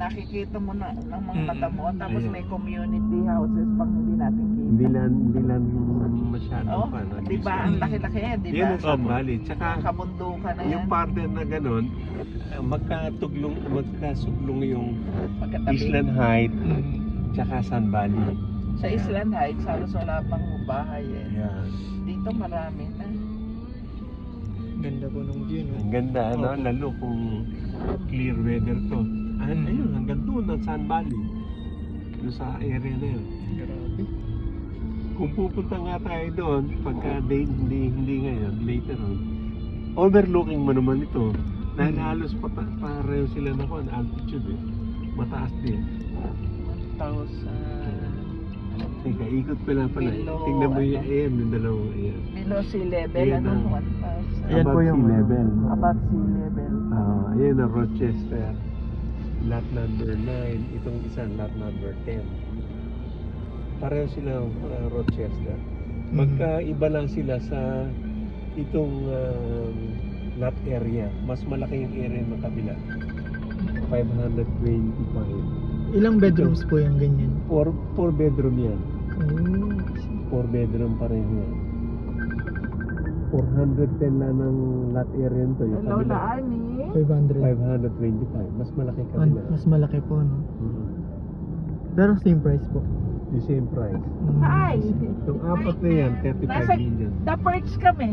nakikita mo na ng mga mata mo, Mm, tapos ayan. may community houses pang hindi natin kita. Hindi lang masyado Oh, pa. No? di ba? Ang laki-laki yan, di Yan ba? ang Sun Valley. Tsaka Kabundukan na yan. yung partner na ganun, magkasuglong yung Magkatabi. Island Heights tsaka Sun Valley. Sa Island Heights, halos wala pang bahay eh. Yan. Dito marami na. Ganda po nung view, no? Ang ganda, no? Opo. Lalo kung clear weather to. Ayun, hanggang doon ang Sun Valley. Doon sa area na yun. Grabe. Kung pupunta nga tayo doon, pagka day, hindi ngayon, later on, overlooking mo naman ito. Dahil halos pareho sila na kung altitude eh. Mataas din. 1,000. Teka, ikot pa lang pala. Below, Tingnan mo yung ano? AM, yung dalawang AM. Below sea level, Ayan ano? ang- 1,000. Ayan po Above yung- sea level. Above sea level. Ayan ang Rochester. Lot number 9. Itong isa, lot number 10. Pareho sila Rochester. Magkaiba lang sila sa itong lot area. Mas malaki yung area ng kabila. 525. Ilang bedrooms po yung ganyan? 4 bedroom yan. Oh. 4 bedroom pareho yan. 410 lang ng lot area nito. Yung Hello kabila. na, Ani. 500. 525. Mas malaki kabila. Mas malaki po, no? Mhm. Pero same price po. The same price. Hi! Itong apat na yan, 35 Nasa- million. The perch kami.